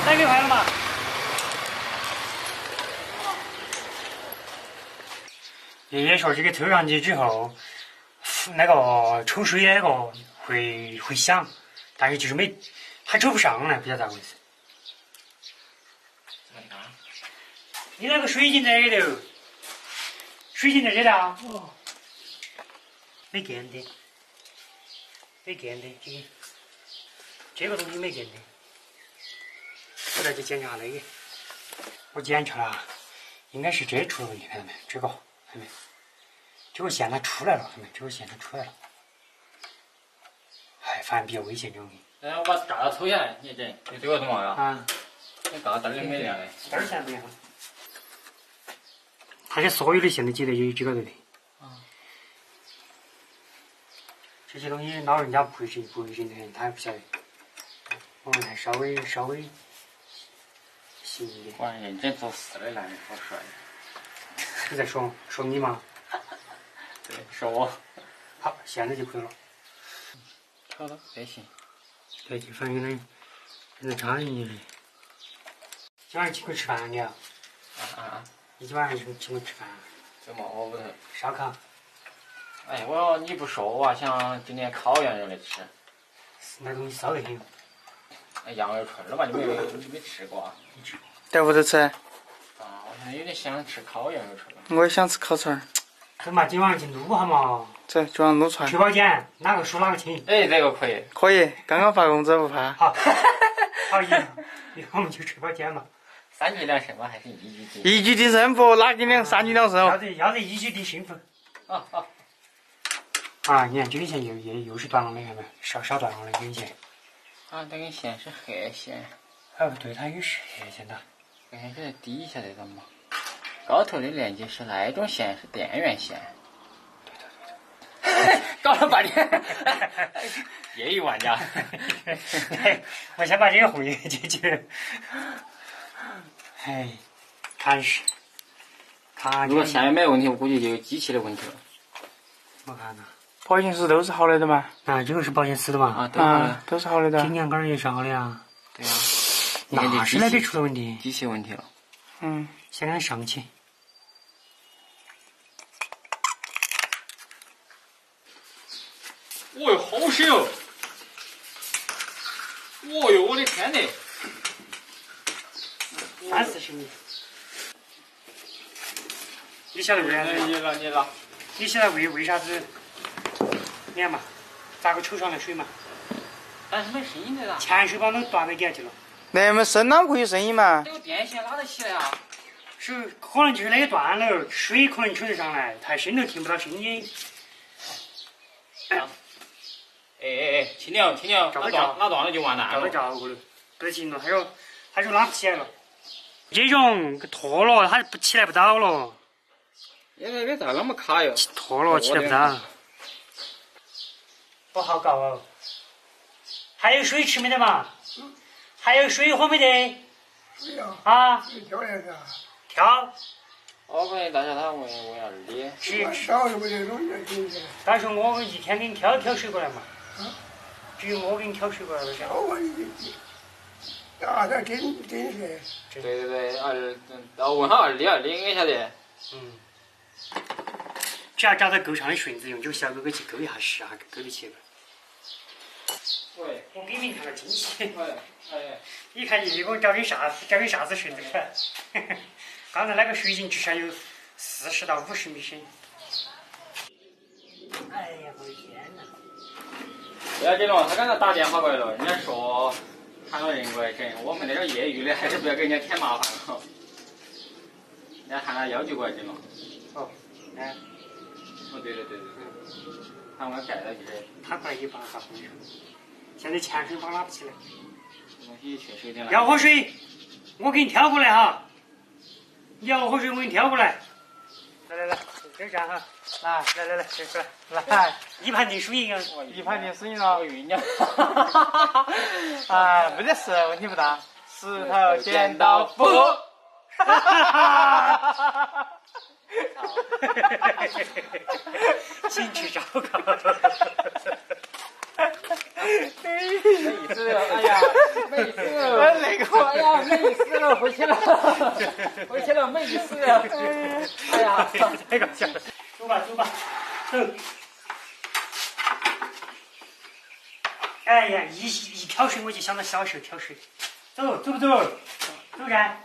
来给坏了嘛？爷爷说这个推上去之后，那个抽水那个会响，但是就是还抽不上来，不晓得咋回事。你那个水晶在里头，水晶在这头。哦。没电的，没电的，这个东西没电的。我再去检查那个，我检查了，应该是这出了问题，看到没？这个看到没？这个线它出来了，看到没？这个线它出来了。哎，反正比较危险这种的。我把盖子抽下来，你这个怎么样？啊，你盖子里没亮的。这儿线不亮。它的所有的线都接在这个头的。这些东西老人家不会认的人，他还不晓得。我们还稍微行一点。果然认真做事的男人好帅。你在说你吗？对，说我。好，现在就可以了。好的，还行。对，就反正现在差一点。今晚请客吃饭你啊？你今晚还请我吃饭？怎么我屋头？烧烤。哎，你不说，我还想今天烤羊肉来吃。那东西骚得很。哎，羊肉串了吧？你没吃过啊？没吃过。在屋头吃。啊，我现在有点想吃烤羊肉串。我也想吃烤串。走嘛，今晚去撸哈嘛。走，今晚撸串。确保检，哪个输哪个请。哎，这个可以。可以，刚刚发工资不怕。好。好，以后我们就确保检嘛。3局2胜吗？还是1局定？1局定胜负，哪给你3局2胜？要得1局定胜负。好。啊，你看这根线又是断了的，看到没？少断了的这根线。啊，这根线是黑线。哦，对，它也是黑线的。黑线在底下这种嘛。高头的连接是那一种线，是电源线。对。搞了半天，业余玩家。我先把这个会议解决。哎，看是。如果下面没问题，我估计就有机器的问题了。我看看。保险丝都是好的的嘛？啊，这个是保险丝的嘛？都是好的的。金阳杆也是好的呀。对呀。那是哪里出了问题？机器问题了。先给它上去。哦哟，好深哦！哦哟，我的天呐！30-40米。你晓得为啥子？你晓得为啥子？你看嘛，咋个抽上来水嘛？但是没声音的啦。潜水把都断在底下去了。那么深哪会有声音嘛？这个电线拉得起来啊？是，可能就是那个断了，水可能抽得上来，太深了听不到声音。哎，轻点，拉断了就完蛋了。照顾了，不行了，它就拉不起来了。这种脱了，它起来不到了。这咋那么卡哟？脱了，起来不到。不好搞哦。还有水吃没得嘛？还有水喝没得？水呀。啊。挑来着。挑。我感觉大家他问2的。少又没得东西。但是我一天给你挑水过来嘛。只有我给你挑水过来了。挑我一啊，这真是。对，问下2的应该晓得。只要找到够长的绳子，用这个小钩钩去勾一下试下，勾得起来。喂，我给你看个惊喜。哎，你看你给我找根啥子绳子看？刚才那个水井至少有40到50米深。哎呀，我的天哪！对啊，金龙，他刚才打电话过来了，人家说喊了人过来整，我们那种业余的还是不要给人家添麻烦了。人家喊他要求过来整了。对，喊我盖到起来。他过来一把啥东西？现在潜水把拉不起来。这东西确实有点难。要喝水，我给你挑过来哈。你要喝水，我给你挑过来。来，这样哈。来，这过来，一盘定输赢啊！一盘定输赢了。我晕了。啊，没得事，问题不大。石头剪刀布。请吃烧烤。没意思了，哎呀，没意思了，那个，哎呀，没意思了，回去了，回去了，没意思了，哎呀，太搞笑了，走吧，走吧，走。哎呀，一挑水我就想到小时候挑水，走不走？走噻。